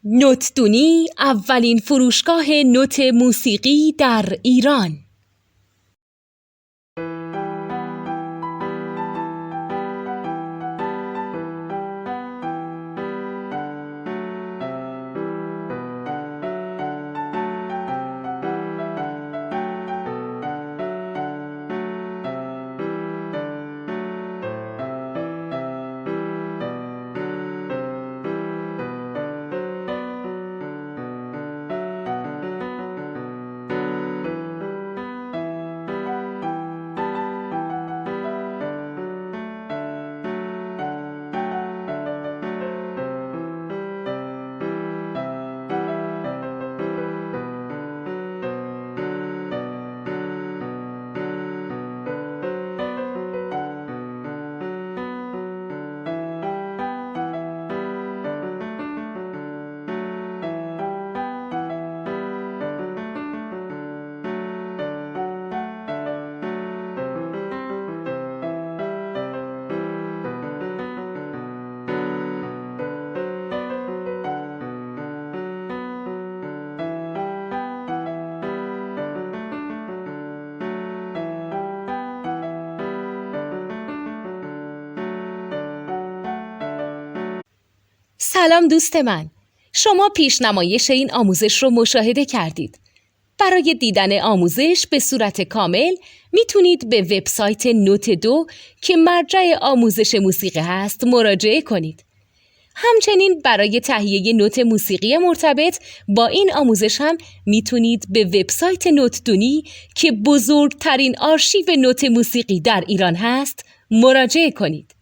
نوتدونی اولین فروشگاه نوت موسیقی در ایران. سلام دوست من، شما پیشنمایش این آموزش رو مشاهده کردید. برای دیدن آموزش به صورت کامل میتونید به وبسایت نوت 2 که مرجع آموزش موسیقی هست مراجعه کنید. همچنین برای تهیه نوت موسیقی مرتبط با این آموزش هم میتونید به وبسایت نوتدونی که بزرگترین آرشیو نوت موسیقی در ایران هست مراجعه کنید.